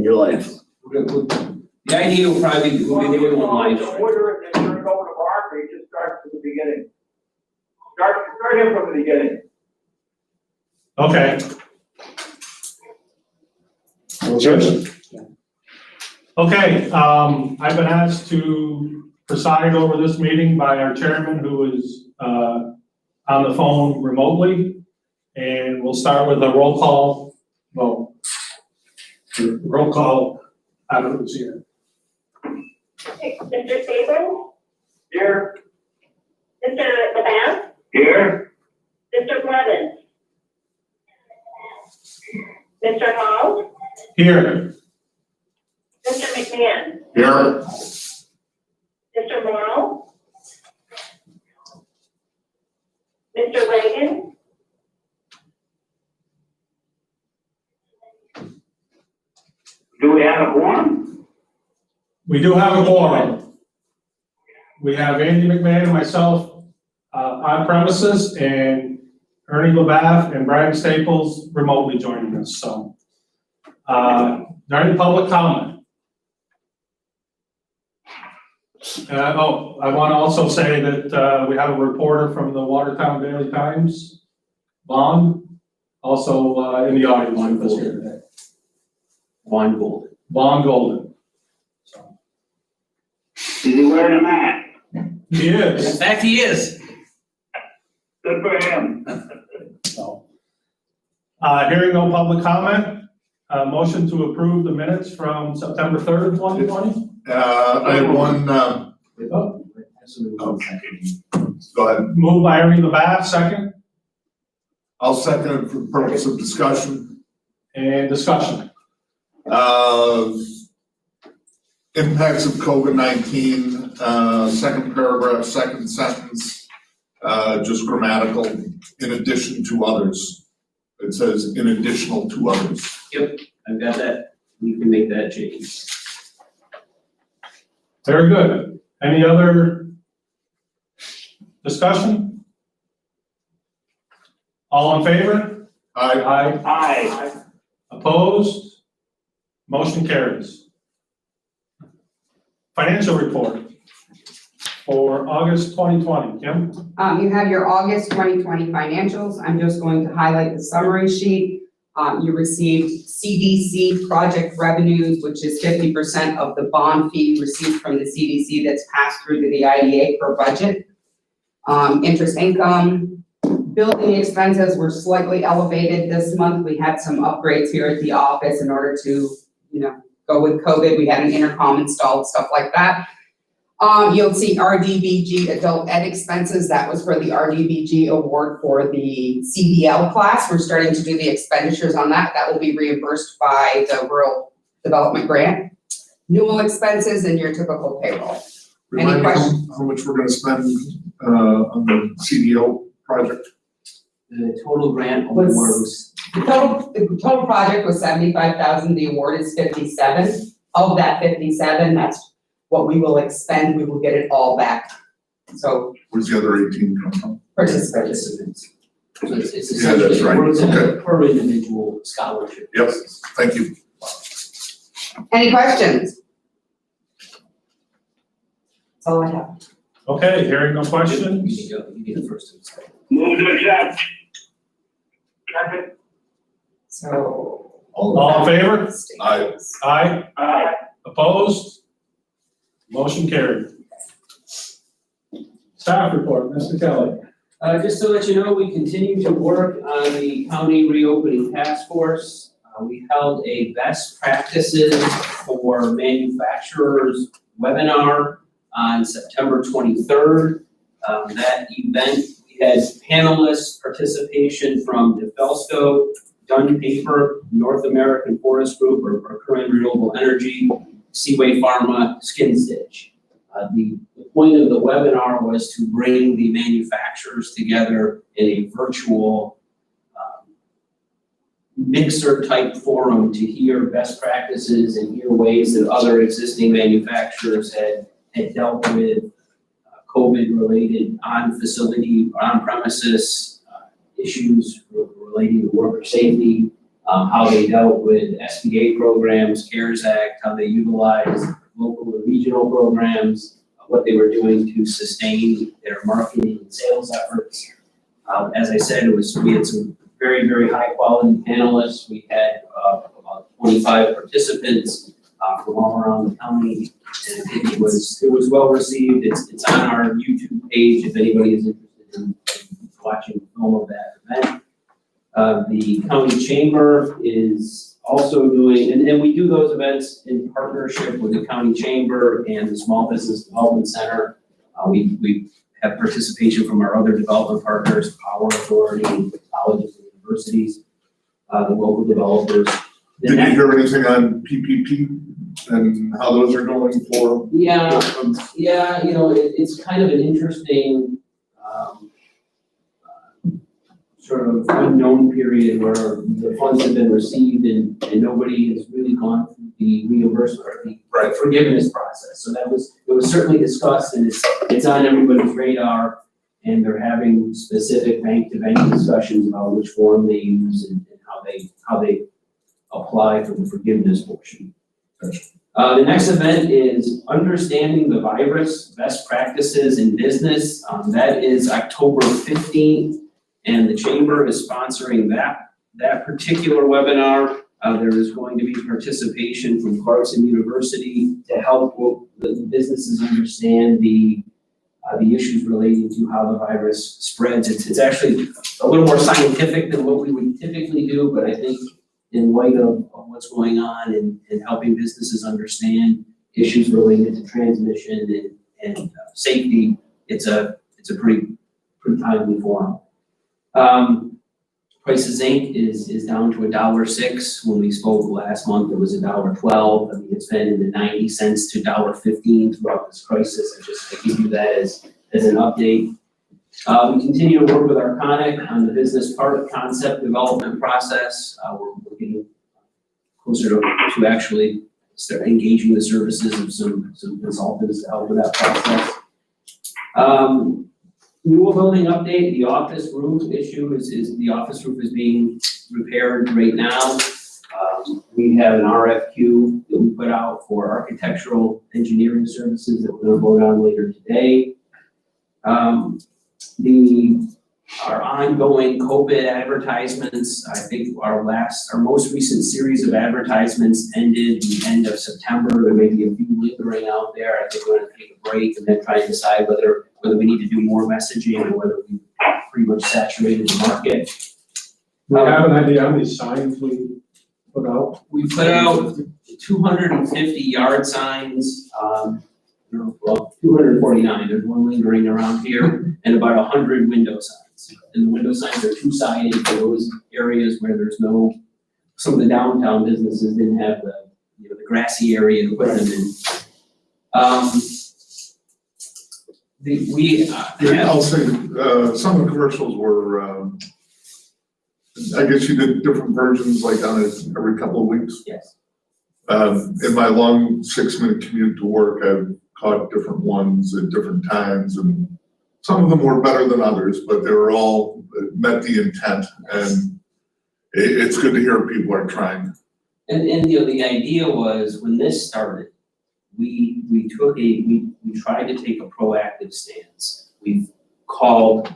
your life. The idea will probably be doing it online. Order it and turn it over to Mark, or you just start from the beginning? Start him from the beginning. Okay. Okay, I've been asked to preside over this meeting by our chairman, who is on the phone remotely. And we'll start with a roll call vote. Roll call, I don't know who's here. Mr. Staples? Here. Mr. LeBan? Here. Mr. Blevins? Mr. Hall? Here. Mr. McMahon? Here. Mr. Morrow? Mr. Reagan? Do we have a quorum? We do have a quorum. We have Andy McMahon and myself on premises, and Ernie LeBath and Brian Staples remotely joining us, so. Is there any public comment? I want to also say that we have a reporter from the Watertown Daily Times, Vaughn, also in the audience with us here today. Vaughn Golden. Vaughn Golden. So, Is he wearing a mask? he In is. fact, he is. Good for him. So, hearing no public comment, motion to approve the minutes from September 3rd, 2020. I have one, Oh, go ahead. moved by Ernie LeBath, second, I'll second it for the purpose of discussion. and discussion. Impacts of COVID-19, second paragraph, second sentence, just grammatical, in addition to others. It says in additional to others. Yep, I've got that. We can make that change. Very good. Any other discussion? All in favor? Aye. Aye. Opposed? Motion carries. Financial report for August 2020. Kim? You have your August 2020 financials. I'm just going to highlight the summary sheet. You received CDC project revenues, which is 50% of the bond fee received from the CDC that's passed through to the IDA per budget. Interest income, building expenses were slightly elevated this month. We had some upgrades here at the office in order to, go with COVID. We had an intercom installed, stuff like that. You'll see RDBG adult ed expenses. That was for the RDBG award for the CDL class. We're starting to do the expenditures on that. That will be reimbursed by the Rural Development Grant. Newell expenses and your typical payroll. Remind me questions? how much we're gonna spend, on the CDO project? The total grant Was- awards. The total project was 75,000. The award is 57. Of that 57, that's what we will expend. We will get it all back. So Where's the other 18 come from? participants. So it's Yeah, that's essentially, right. we're looking Okay. at per individual scholarship. Yep. Thank you. Any questions? That's all I have. Okay, hearing no You questions. need the first and second. Move to accept. Second. So. All in favor? Aye. Aye. Aye. Opposed? Motion carried. Staff report, Mr. Kelly. Just to let you know, we continue to work on the county reopening task force. We held a best practices for manufacturers webinar on September 23rd. That event, we had panelists participation from DeFelsco, Dunn Paper, North American Forest Group, or Current Renewable Energy, Seaway Pharma, Skin Stitch. The point of the webinar was to bring the manufacturers together in a virtual mixer type forum to hear best practices and hear ways that other existing manufacturers had dealt with COVID related on facility, on premises issues relating to worker safety, how they dealt with SBA programs, CARES Act, how they utilized local and regional programs, what they were doing to sustain their marketing and sales efforts. As I said, we had some very, very high quality panelists. We had about 25 participants from all around the county. And it was well received. It's on our YouTube page if anybody is interested in watching the film of that event. The county chamber is also doing, and we do those events in partnership with the county chamber and the Small Business Development Center. We have participation from our other development partners, Power Authority, colleges and universities, the local developers. Did you hear anything on PPP and how those are going for? Yeah, it's kind of an interesting, sort of unknown period where the funds have been received and nobody has really gone through the reimbursement or the forgiveness process. So it was certainly discussed and it's on everybody's radar, and they're having specific bank-to-bank discussions about which form they use and how they apply for the forgiveness portion. The next event is Understanding the Virus, Best Practices in Business. That is October 15th, and the Chamber is sponsoring that particular webinar. There is going to be participation from Clarkson University to help the businesses understand the issues relating to how the virus spreads. It's actually a little more scientific than what we would typically do, but I think in light of what's going on and helping businesses understand issues related to transmission and safety, it's a pretty timely forum. Prices Inc. is down to $1.06. When we spoke last month, it was $1.12. I mean, it's been in the 90 cents to $1.15 throughout this crisis. I give you that as an update. We continue to work with Arconic on the business part concept development process. We're getting closer to actually start engaging the services of some consultants to help with that process. New building update, the office roof issue is the office roof is being repaired right now. We have an RFQ that we put out for architectural engineering services that we're going to vote on later today. Our ongoing COVID advertisements, I think our most recent series of advertisements ended the end of September. There may be a few lingering out there. I think we're going to take a break and then try and decide whether we need to do more messaging or whether we pretty much saturated the market. Do you have an idea how many signs we put out? We put out 250 yard signs, 249, there's one lingering around here, and about 100 window signs. And the window signs are two-sided for those areas where there's some of the downtown businesses didn't have the grassy area to put them in. I'll say, some of the commercials were, I guess you did different versions like on it every couple of weeks. Yes. In my long 6-minute commute to work, I've caught different ones at different times, and some of them were better than others, but they were all met the intent, and it's good to hear people are trying. And the idea was when this started, we tried to take a proactive stance. We've called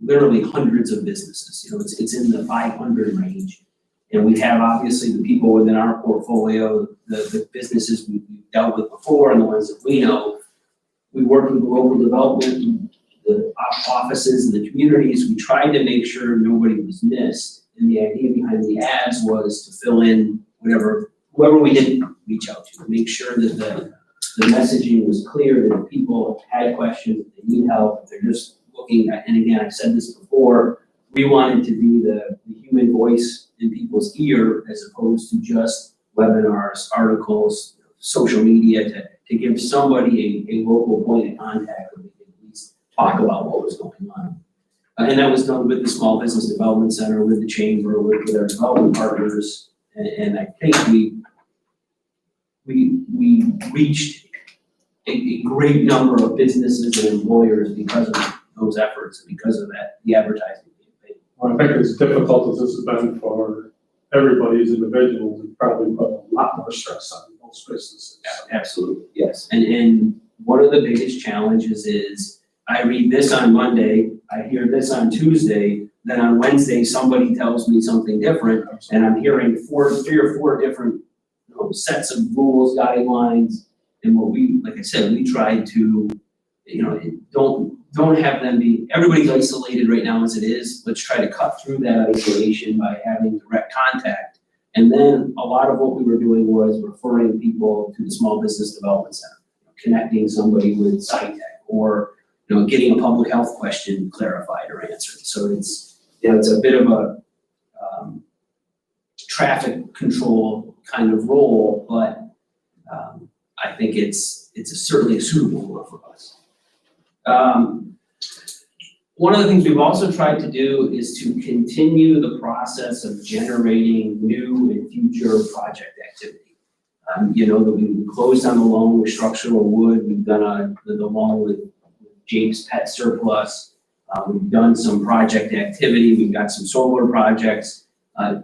literally hundreds of businesses. It's in the 500 range. And we have obviously the people within our portfolio, the businesses we've dealt with before and the ones that we know. We work with the local development, the offices and the communities. We tried to make sure nobody was missed. And the idea behind the ads was to fill in whoever we didn't reach out to make sure that the messaging was clear, that if people had questions, if they need help, if they're just looking at, and again, I've said this before, we wanted to be the human voice in people's ear as opposed to just webinars, articles, social media to give somebody a local point of contact where they can at least talk about what was going on. And that was done with the Small Business Development Center, with the Chamber, with our development partners, and I think we reached a great number of businesses and employers because of those efforts, because of that, the advertising campaign. Well, I think as difficult as this has been for everybody as individuals, it probably put a lot more stress on most businesses. Absolutely, yes. And one of the biggest challenges is I read this on Monday, I hear this on Tuesday, then on Wednesday, somebody tells me something different, and I'm hearing three or four different, sets of rules, guidelines. And what we, like I said, we try to, don't have them be, everybody's isolated right now as it is. Let's try to cut through that isolation by having direct contact. And then a lot of what we were doing was referring people to the Small Business Development Center, connecting somebody with SciTech, or getting a public health question clarified or answered. So it's a bit of a traffic control kind of role, but I think it's certainly a suitable role for us. One of the things we've also tried to do is to continue the process of generating new and future project activity. That we closed on the loan with Structural Wood, we've done the loan with James Pet Surplus, we've done some project activity, we've got some solar projects.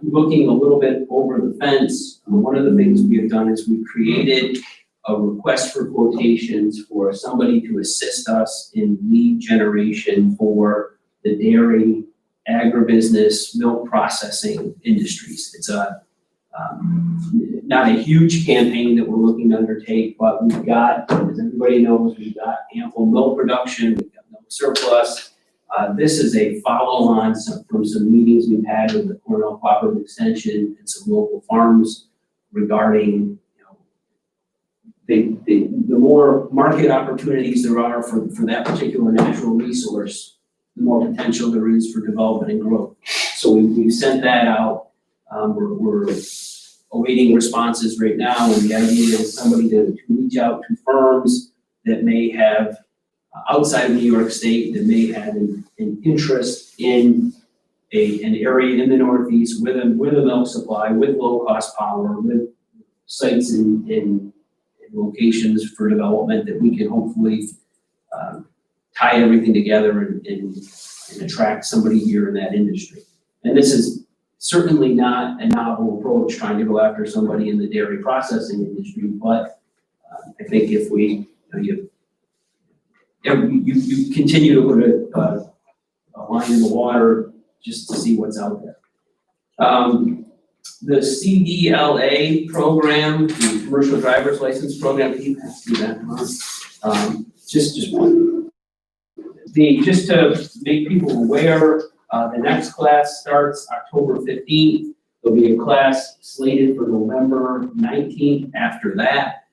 Looking a little bit over the fence, one of the things we have done is we've created a request for quotations for somebody to assist us in lead generation for the dairy, agribusiness, milk processing industries. It's not a huge campaign that we're looking to undertake, but we've got, as everybody knows, we've got ample milk production, we've got milk surplus. This is a follow-on from some meetings we've had with the Cornell Cooperative Extension and some local farms regarding the more market opportunities there are for that particular natural resource, the more potential there is for development and growth. So we've sent that out. We're awaiting responses right now, and the idea is somebody to reach out to firms that may have, outside of New York State, that may have an interest in an area in the Northeast with a milk supply, with low-cost power, with sites in locations for development that we can hopefully tie everything together and attract somebody here in that industry. And this is certainly not a novel approach trying to go after somebody in the dairy processing industry, but I think if you continue to put a line in the water just to see what's out there. The CDLA program, the Commercial Driver's License Program, you have to do that, just one. Just to make people aware, the next class starts October 15th. There'll be a class slated for November 19th after that.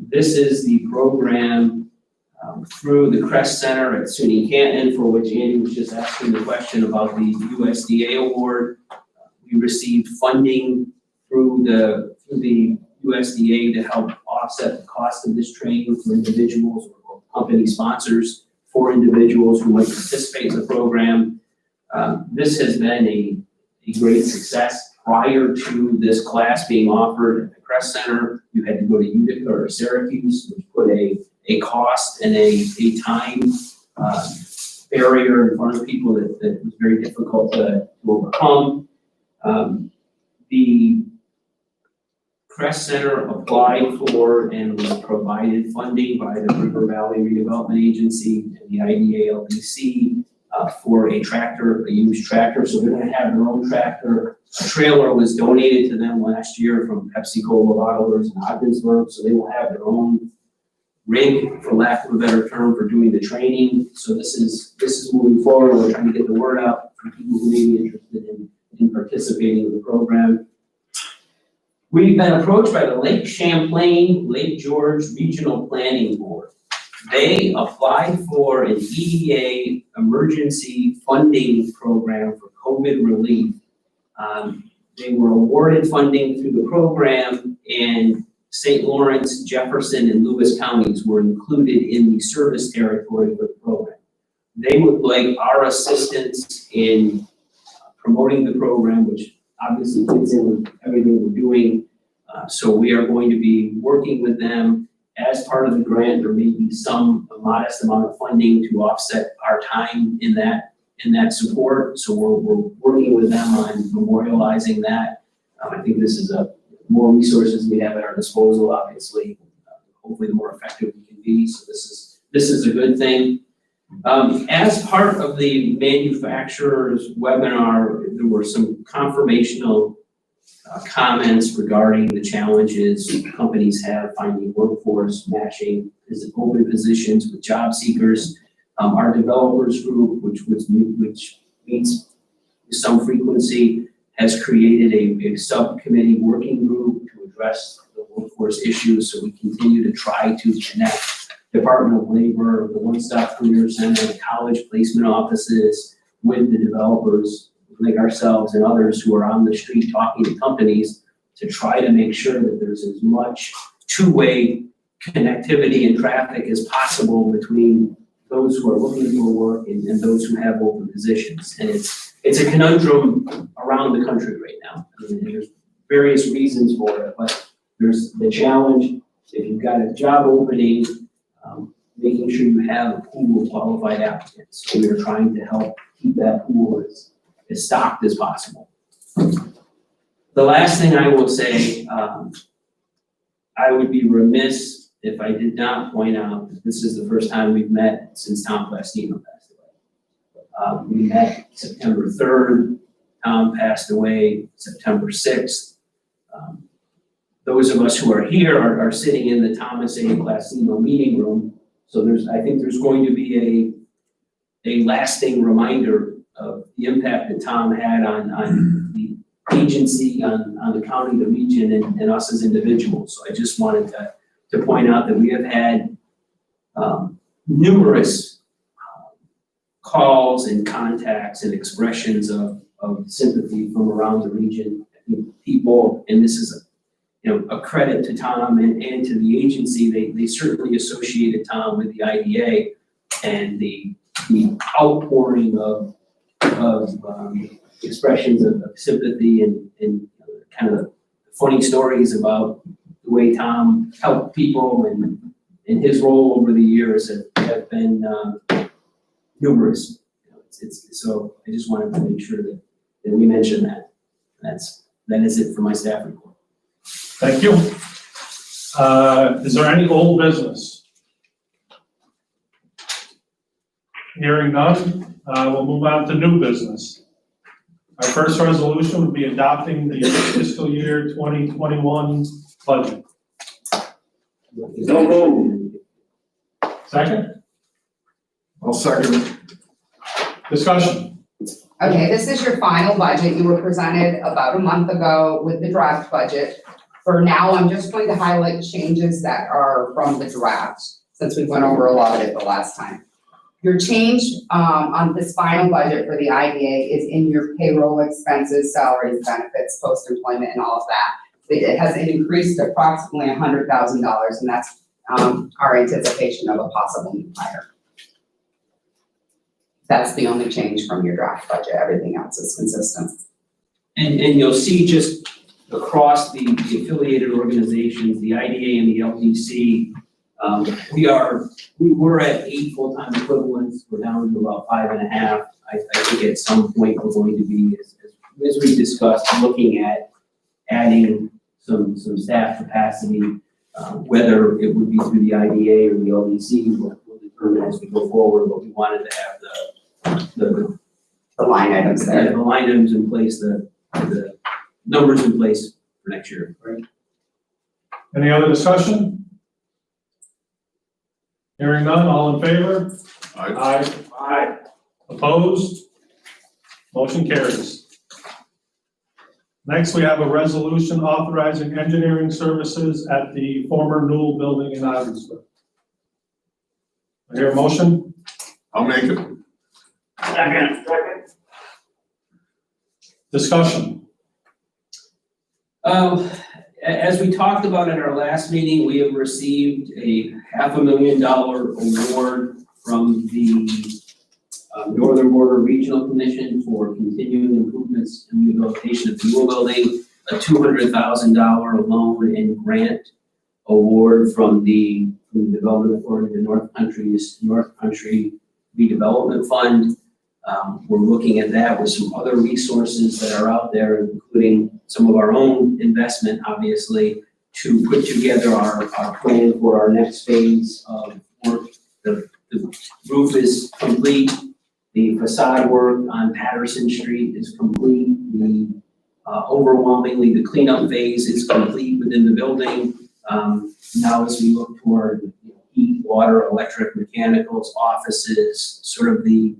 This is the program through the Crest Center at SUNY Canton, for which Andy was just asking the question about the USDA award. We received funding through the USDA to help offset the cost of this training for individuals or company sponsors for individuals who might participate in the program. This has been a great success. Prior to this class being offered at the Crest Center, you had to go to Utica or Syracuse, which put a cost and a time barrier in front of people that was very difficult to overcome. The Crest Center applied for and was provided funding by the River Valley Redevelopment Agency and the IDA LDC for a used tractor. So they're gonna have their own tractor. A trailer was donated to them last year from PepsiCo bottlers in Ogdensburg, so they will have their own rig, for lack of a better term, for doing the training. So this is moving forward. We're trying to get the word out for people who may be interested in participating in the program. We've been approached by the Lake Champlain, Lake George Regional Planning Board. They applied for an EDA emergency funding program for COVID relief. They were awarded funding through the program, and St. Lawrence, Jefferson, and Lewis counties were included in the service territory for the program. They would like our assistance in promoting the program, which obviously fits in with everything we're doing. So we are going to be working with them as part of the grant. There may be a modest amount of funding to offset our time in that support. So we're working with them on memorializing that. I think this is more resources we have at our disposal, obviously. Hopefully the more effective we can be, so this is a good thing. As part of the manufacturers webinar, there were some confirmational comments regarding the challenges companies have finding workforce, matching open positions with job seekers. Our developers group, which meets with some frequency, has created a subcommittee working group to address the workforce issues. So we continue to try to connect Department of Labor, the One Stop Career Center, the college placement offices with the developers like ourselves and others who are on the street talking to companies to try to make sure that there's as much two-way connectivity and traffic as possible between those who are looking for work and those who have open positions. And it's a conundrum around the country right now. I mean, there's various reasons for it, but there's the challenge, if you've got a job opening, making sure you have a pool of qualified applicants. So we are trying to help keep that pool as stocked as possible. The last thing I will say, I would be remiss if I did not point out that this is the first time we've met since Tom Plastino passed away. We met September 3rd, Tom passed away September 6th. Those of us who are here are sitting in the Thomas A. Plastino meeting room. So I think there's going to be a lasting reminder of the impact that Tom had on the agency, on the county, the region, and us as individuals. So I just wanted to point out that we have had numerous calls and contacts and expressions of sympathy from around the region. I think people, and this is a credit to Tom and to the agency, they certainly associated Tom with the IDA and the outpouring of expressions of sympathy and kind of funny stories about the way Tom helped people and his role over the years have been numerous. So I just wanted to make sure that we mention that. That is it for my staff report. Thank you. Is there any old business? Hearing none, we'll move on to new business. Our first resolution would be adopting the fiscal year 2021 budget. So moved. Second, I'll second. discussion. Okay, this is your final budget. You were presented about a month ago with the draft budget. For now, I'm just going to highlight changes that are from the draft, since we went over a lot of it the last time. Your change on this final budget for the IDA is in your payroll expenses, salaries, benefits, post-employment, and all of that. It has increased to approximately $100,000, and that's our anticipation of a possible new hire. That's the only change from your draft budget. Everything else is consistent. And you'll see just across the affiliated organizations, the IDA and the LDC, we were at 8 full-time equivalents. We're down to about 5.5. I think at some point we're going to be, as we discussed, looking at adding some staff capacity, whether it would be through the IDA or the LDC, we'll determine as we go forward, but we wanted to have the line items there. the line items in place, the numbers in place for next year. Right. Any other discussion? Hearing none, all in favor? Aye. Aye. Opposed? Motion carries. Next, we have a resolution authorizing engineering services at the former Newell Building in Ogdensburg. I hear a motion? I'll make it. Second. Discussion. As we talked about at our last meeting, we have received a $500,000 award from the Northern Border Regional Commission for continuing improvements and rehabilitation of the Newell Building, a $200,000 loan and grant award from the Development Authority of the North Country Redevelopment Fund. We're looking at that with some other resources that are out there, including some of our own investment, obviously, to put together our plan for our next phase of work. The roof is complete, the facade work on Patterson Street is complete, overwhelmingly, the cleanup phase is complete within the building. Now as we look toward heat, water, electric, mechanicals, offices, sort of the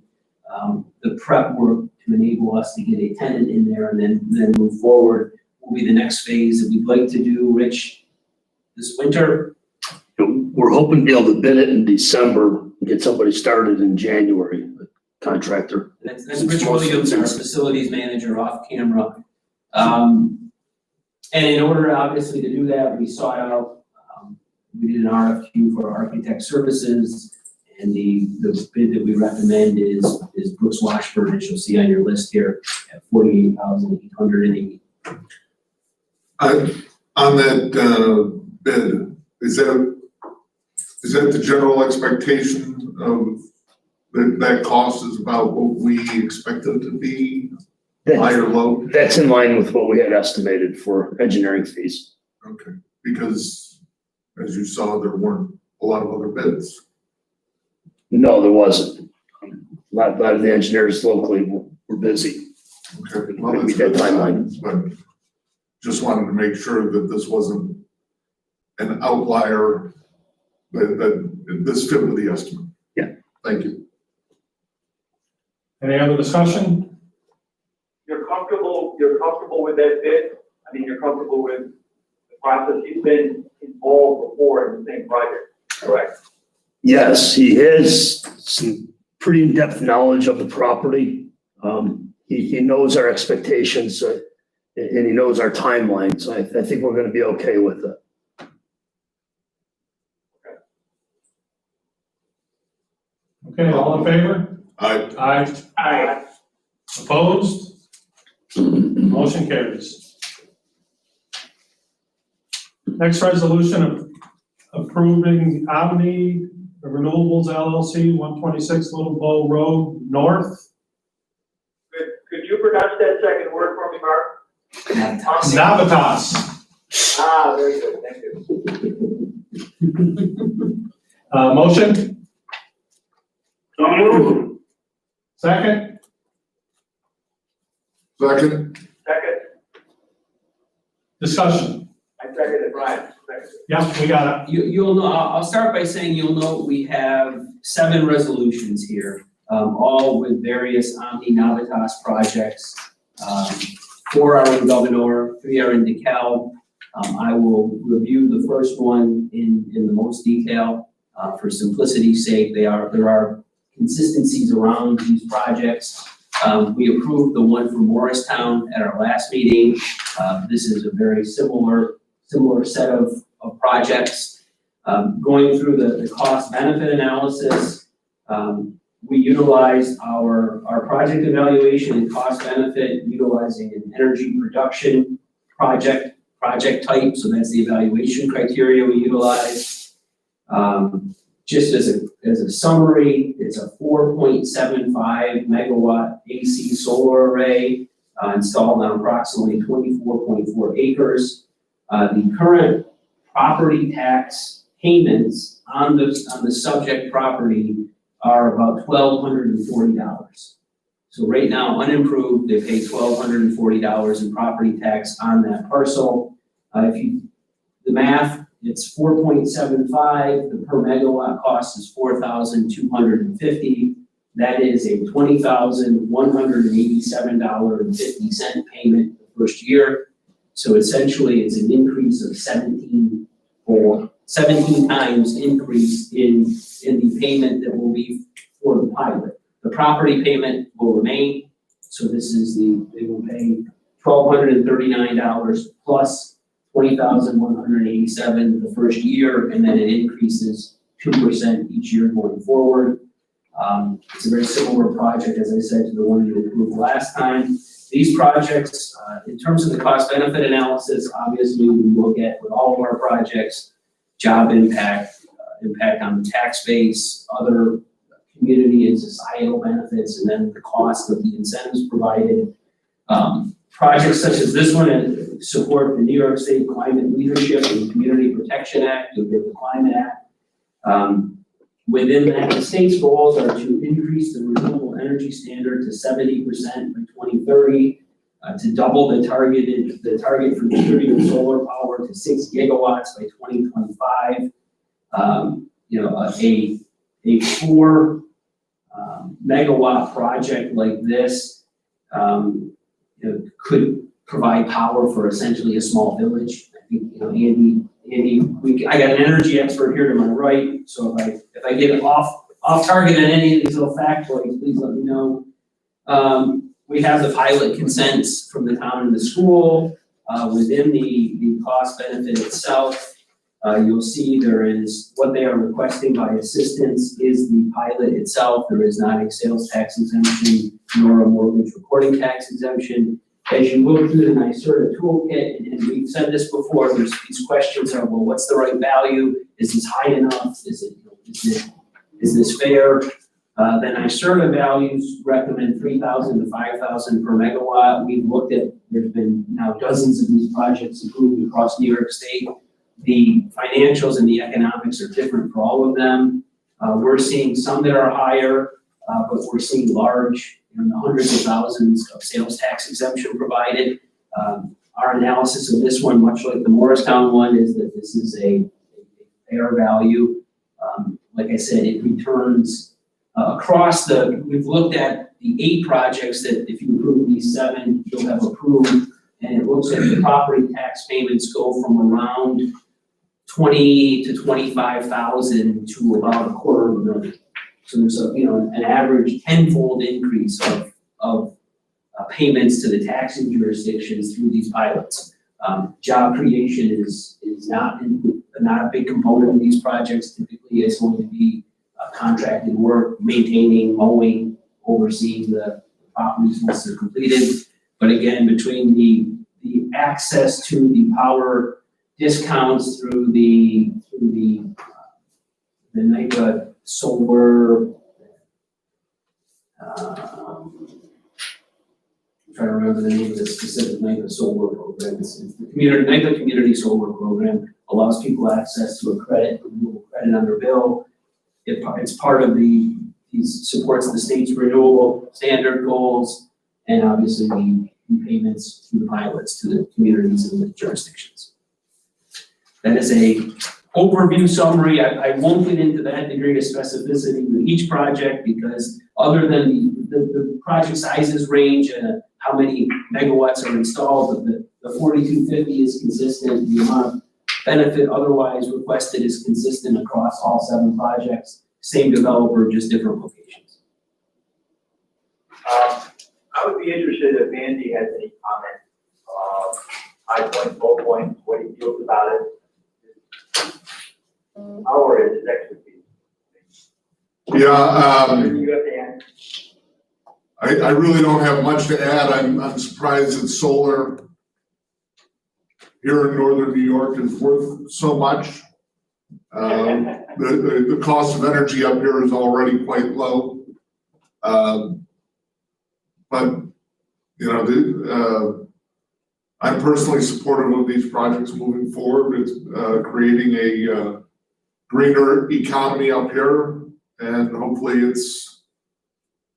prep work to enable us to get a tenant in there and then move forward will be the next phase that we'd like to do, Rich, this winter. We're hoping to be able to bid it in December and get somebody started in January, the contractor. That's Rich Williams, our facilities manager, off camera. And in order, obviously, to do that, we sought out, we did an RFQ for architect services, and the bid that we recommend is Brooks Washburn, as you'll see on your list here, at $48,880. On that, bid, is that the general expectation of that cost is about what we expected to be, high or low? That's in line with what we had estimated for engineering fees. Okay, because as you saw, there weren't a lot of other bids. No, there wasn't. A lot of the engineers locally were busy. Okay, well, that's Meet that good. timeline. But just wanted to make sure that this wasn't an outlier, that this fit with the estimate. Yeah. Thank you. Any other discussion? You're comfortable with that bid? I mean, you're comfortable with the process? You've been involved before in the same project, correct? Yes, he has some pretty in-depth knowledge of the property. He knows our expectations, and he knows our timeline, so I think we're gonna be okay with it. Okay, all in favor? I, Aye. Opposed? Motion carries. Next resolution of approving Omni Renewables LLC, 126 Little Bow Road North. Could you pronounce that second word for me, Mark? Navitas. Ah, very good, thank you. Motion? So moved. Second? second, Second, Discussion? I seconded Brian, second. Yep, we got it. You'll know, I'll start by saying you'll note we have 7 resolutions here, all with various Omni Navitas projects. 4 are in Governor, 3 are in DeKalb. I will review the first one in the most detail. For simplicity's sake, there are consistencies around these projects. We approved the one for Morristown at our last meeting. This is a very similar set of projects. Going through the cost benefit analysis, we utilized our project evaluation and cost benefit utilizing an energy production project type. So that's the evaluation criteria we utilize. Just as a summary, it's a 4.75 megawatt AC solar array installed on approximately 24.4 acres. The current property tax payments on the subject property are about $1,240. So right now, unimproved, they pay $1,240 in property tax on that parcel. The math, it's 4.75, the per megawatt cost is $4,250. That is a $20,187.50 payment the first year. So essentially, it's an increase of 17 times increase in the payment that will be for the pilot. The property payment will remain. So this is they will pay $1,239 plus $20,187 the first year, and then it increases 2% each year going forward. It's a very similar project, as I said, to the one you approved last time. These projects, in terms of the cost benefit analysis, obviously we look at with all of our projects, job impact, impact on the tax base, other community and societal benefits, and then the cost of the incentives provided. Projects such as this one support the New York State Climate Leadership and Community Protection Act, the Climate Act. Within that, the state's goals are to increase the renewable energy standard to 70% by 2030, to double the target for distributed solar power to 6 gigawatts by 2025. A 4 megawatt project like this could provide power for essentially a small village. I think, Andy, I got an energy expert here to my right, so if I get off target on any of these little factoids, please let me know. We have the pilot consents from the town and the school. Within the cost benefit itself, you'll see there is what they are requesting by assistance is the pilot itself. There is not a sales tax exemption nor a mortgage recording tax exemption. As you look through the NYSERDA toolkit, and we've said this before, there's these questions of, well, what's the right value? Is this high enough? Is this fair? The NYSERDA values recommend 3,000 to 5,000 per megawatt. We've looked at, there's been now dozens of these projects approved across New York State. The financials and the economics are different for all of them. We're seeing some that are higher, but we're seeing large, in the hundreds of thousands of sales tax exemption provided. Our analysis of this one, much like the Morristown one, is that this is a fair value. Like I said, it returns across we've looked at the 8 projects that if you approve these 7, you'll have approved, and it looks like the property tax payments go from around 20 to 25,000 to about $250,000. So there's an average 10-fold increase of payments to the taxing jurisdictions through these pilots. Job creation is not a big component of these projects. Typically, it's going to be contracted work, maintaining, mowing, overseeing the properties once they're completed. But again, between the access to the power discounts through the NYPA solar, I'm trying to remember the name of the specific NYPA solar program. It's the NYPA Community Solar Program allows people access to a renewable credit on their bill. It's part of supports the state's renewable standard goals, and obviously the payments through the pilots to the communities and the jurisdictions. That is a overview summary. I won't get into that degree of specificity with each project because other than the project sizes range and how many megawatts are installed, the 4250 is consistent. The amount of benefit otherwise requested is consistent across all 7 projects. Same developer, just different locations. I would be interested if Andy has any comment, high points, low points, what he feels about it. Our is his expertise. Yeah, You have to answer. I really don't have much to add. I'm surprised that solar here in northern New York is worth so much. The cost of energy up here is already quite low. But, I'm personally supportive of these projects moving forward. It's creating a greener economy up here, and hopefully it's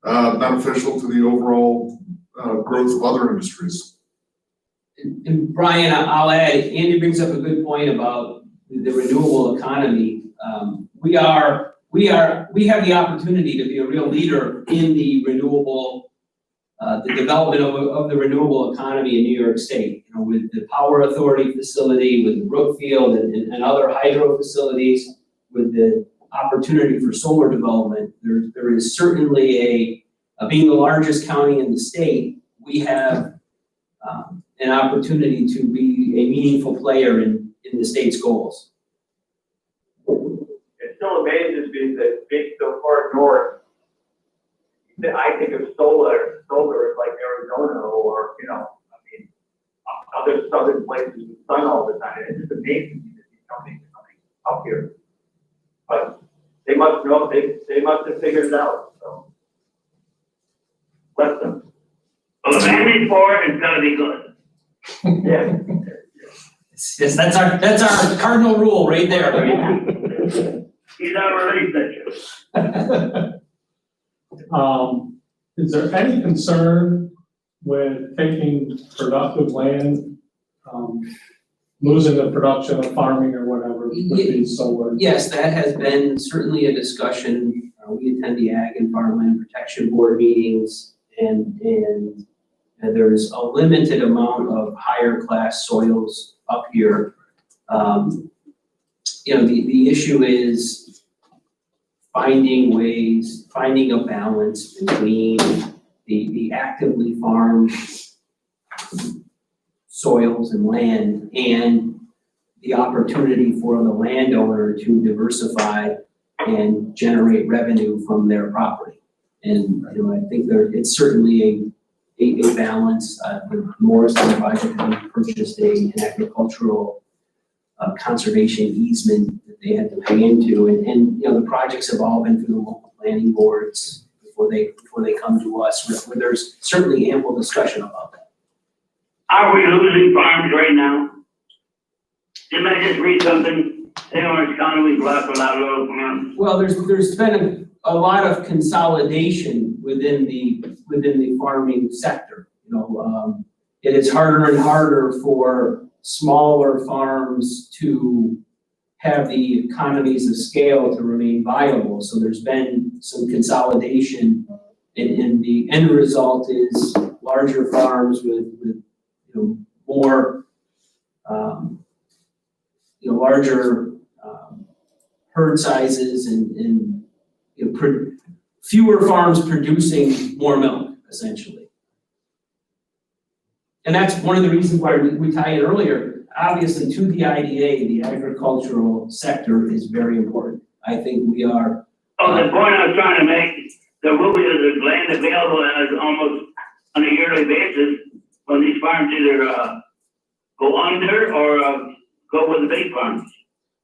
beneficial to the overall growth of other industries. And Brian, I'll add, Andy brings up a good point about the renewable economy. We have the opportunity to be a real leader in the renewable, the development of the renewable economy in New York State. With the Power Authority facility, with Brookfield and other hydro facilities, with the opportunity for solar development, there is certainly being the largest county in the state, we have an opportunity to be a meaningful player in the state's goals. It still amazes me that being so far north, that I think of solar is like Arizona or, other southern places with sun all the time. It's just amazing that these companies are coming up here. But they must know, they must have figured it out, so. Let them. Well, if Andy's for it, it's gotta be good. Yeah. Yes, that's our cardinal rule right there. He's already said you. Is there any concern with taking productive land, losing the production of farming or whatever with these solar? Yes, that has been certainly a discussion. We attend the Ag and Farmland Protection Board meetings, and there's a limited amount of higher class soils up here. The issue is finding a balance between the actively farmed soils and land and the opportunity for the landowner to diversify and generate revenue from their property. And, I think it's certainly a balance. The Morristown project, we purchased an agricultural conservation easement that they had to pay into, and the projects have all been through the local planning boards before they come to us, where there's certainly ample discussion about that. Are we losing farms right now? Didn't I just read something? In Orange County, we've lost a lot of little farms. Well, there's been a lot of consolidation within the farming sector. It is harder and harder for smaller farms to have the economies of scale to remain viable. So there's been some consolidation, and the end result is larger farms with more larger herd sizes and fewer farms producing more milk, essentially. And that's one of the reasons why we tie in earlier. Obviously, to the IDA, the agricultural sector is very important. I think we are. Oh, the point I was trying to make, there will be the land available as almost on a yearly basis when these farms either go under or go with the big farms.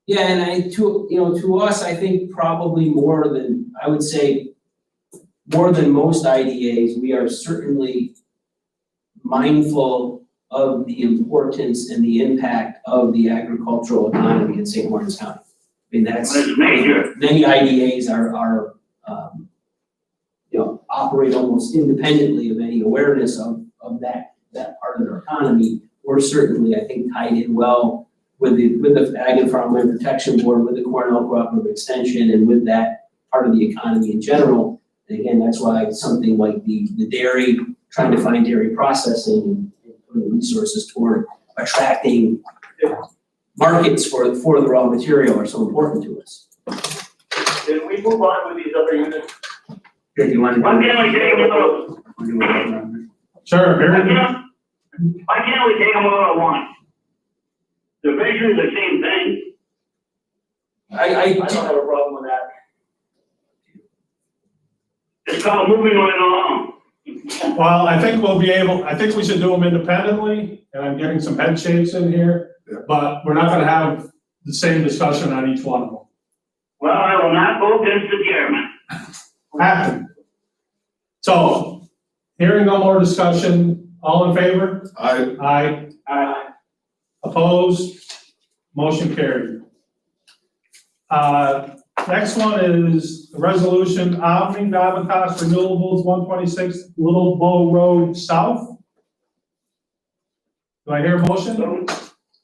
Yeah, and to us, I think probably more than most IDAs, we are certainly mindful of the importance and the impact of the agricultural economy in St. Lawrence County. I mean, that's major. Many IDAs are operate almost independently of any awareness of that part of their economy. We're certainly, I think, tied in well with the Ag and Farmland Protection Board, with the Cornell Cooperative Extension, and with that part of the economy in general. And again, that's why something like the dairy, trying to find dairy processing and putting resources toward attracting markets for the raw material are so important to us. Can we move on with these other units? Here, do you want to? Why can't we take them all? Sure, Why can't we take them all at once? They're basically the same thing. I don't have a problem with that. It's called moving right along. Well, I think we should do them independently, and I'm getting some head shakes in here, but we're not gonna have the same discussion on each one of them. Well, I will not vote against the chairman. Happen. So, hearing no more discussion, all in favor? Aye. Opposed? Motion carried. Next one is the resolution Omni Navitas Renewables 126 Little Bow Road South. Do I hear a motion?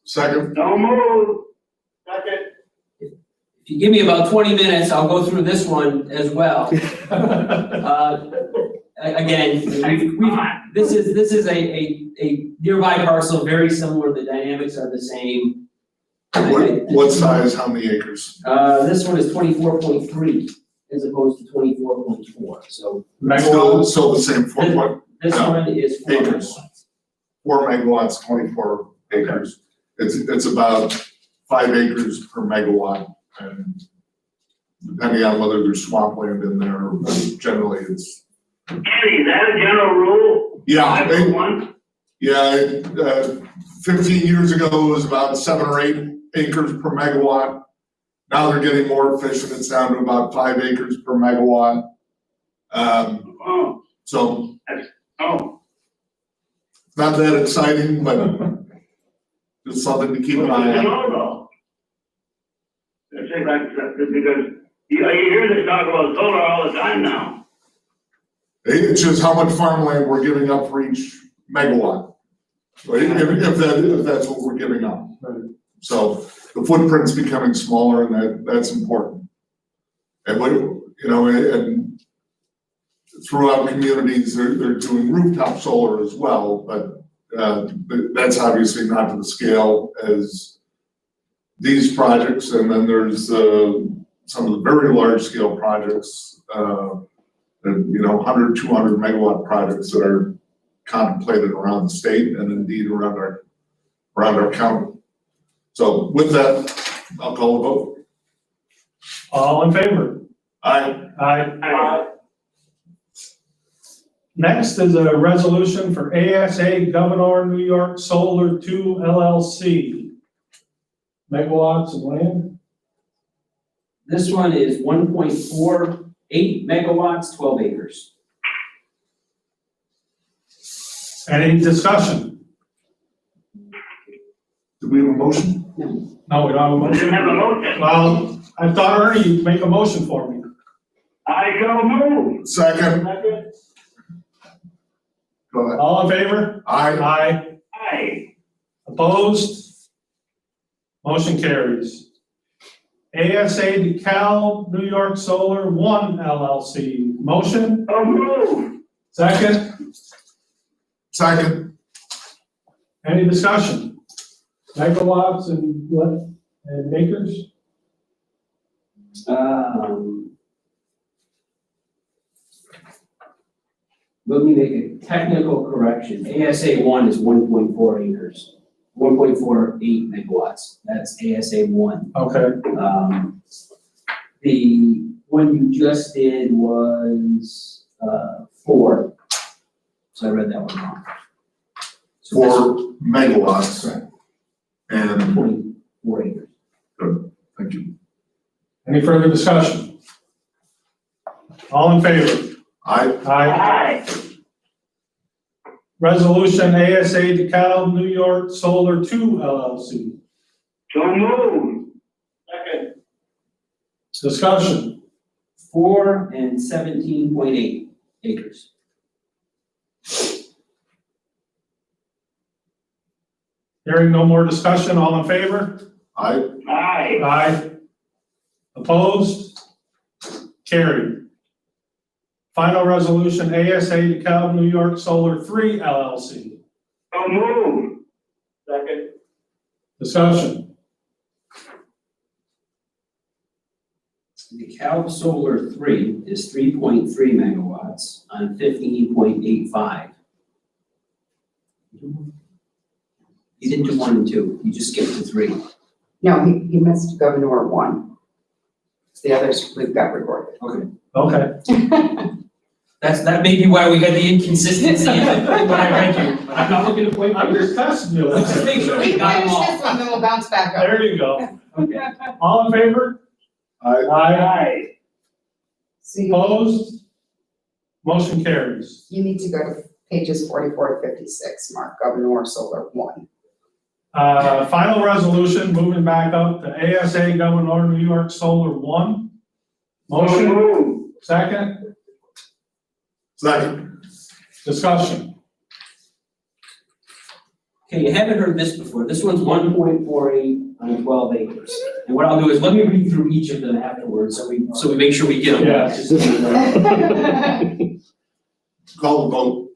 Second, No move. Second. If you give me about 20 minutes, I'll go through this one as well. Again, this is a nearby parcel, very similar, the dynamics are the same. what size, how many acres? This one is 24.3 as opposed to 24.4, so Still the same 4 this No. one is 4 Acres. megawatts. megawatts, 24 acres. It's about 5 acres per megawatt, and depending on whether there's swampland in there, generally it's. Andy, is that a general rule? Yeah, 501? 15 years ago, it was about 7 or 8 acres per megawatt. Now they're getting more efficient, it's down to about 5 acres per megawatt. Oh, So oh, not that exciting, but just something to keep an eye on. though. That's it, because you hear this talk about solar all the time now. It's just how much farmland we're giving up for each megawatt. Right? If that's what we're giving up. Right. So the footprint's becoming smaller and that's important. And and throughout communities, they're doing rooftop solar as well, but that's obviously not to the scale as these projects. And then there's some of the very large scale projects, 100, 200 megawatt projects that are contemplated around the state and indeed around our county. So with that, I'll call the vote. All in favor? Aye. Aye. Next is a resolution for ASA Governor New York Solar 2 LLC. Megawatts of land? This one is 1.48 megawatts, 12 acres. Any discussion? Do we have a motion? No, we don't have a We motion. didn't have a motion. Well, I thought Ernie, you'd make a motion for me. I shall move. Second. Go ahead. All in favor? Aye. Aye. Aye. Opposed? Motion carries. ASA DeKalb New York Solar 1 LLC. Motion? So move. Second? Second. Any discussion? Megawatts and what, and acres? Let me make a technical correction. ASA 1 is 1.4 acres, 1.48 megawatts. That's ASA 1. Okay, The one you just did was 4. So I read that one wrong. So this 4 megawatts. And, 0.4 acres. thank you. any further discussion? All in favor? Aye. Aye. Aye. Resolution ASA DeKalb New York Solar 2 LLC. So move. Second. Discussion. 4 and 17.8 acres. Hearing no more discussion, all in favor? Aye. Aye. Aye. Opposed? Carried. Final resolution, ASA DeKalb New York Solar 3 LLC. So move. Second. Discussion. DeKalb Solar 3 is 3.3 megawatts on 15.85. You didn't do 1 and 2, you just skipped to 3. No, he missed Governor 1. The others we've got recorded. Okay. That may be why we got the inconsistency in it, when I read you, but I'm not looking to point I'm just testing you. Let's just make sure We we got them finish all. this one, then we'll bounce back up. There you go. Okay. All in favor? Aye. Aye. Aye. So you Opposed? Motion carries. need to go to pages 44 to 56, Mark, Governor Solar 1. Final resolution, moving back up to ASA Governor New York Solar 1. So Motion, move. second, Second. discussion. Okay, you haven't heard this before. This one's 1.48 on 12 acres. And what I'll do is let me read through each of them afterwards, so we make sure we get them. Yes. Call the vote.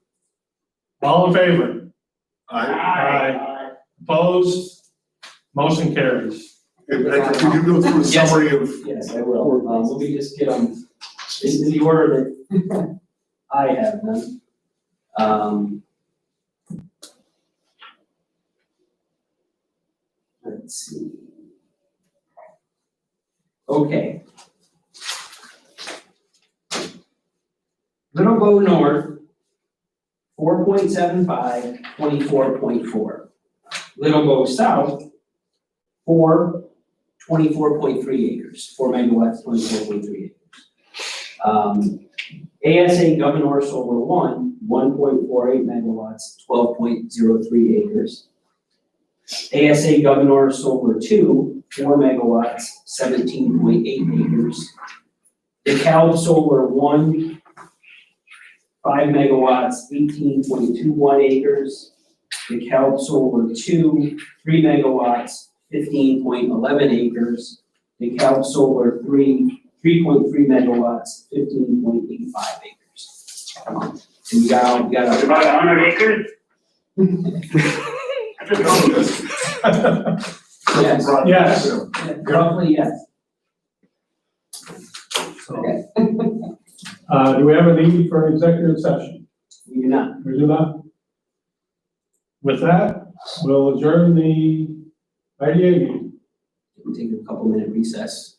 All in favor? Aye. Aye. Opposed? Motion carries. Hey, Patrick, could you go through a Yes. summary of, Yes, I will. Let me just get them in the order that I have them. Let's see. Okay. Little Bow North, 4.75, 24.4. Little Bow South, 4, 24.3 acres, 4 megawatts, 24.3 acres. ASA Governor Solar 1, 1.48 megawatts, 12.03 acres. ASA Governor Solar 2, 4 megawatts, 17.8 acres. DeKalb Solar 1, 5 megawatts, 18.21 acres. DeKalb Solar 2, 3 megawatts, 15.11 acres. DeKalb Solar 3, 3.3 megawatts, 15.85 acres. And we got It's a, about 100 acres? That's a total. yes, Yes. roughly, yes. Okay. Do we have a need for an executive session? We do not. We do that? With that, we'll adjourn the IDA meeting. We'll take a couple minute recess.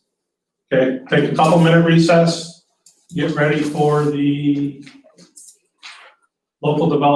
Okay, take a couple minute recess, get ready for the local development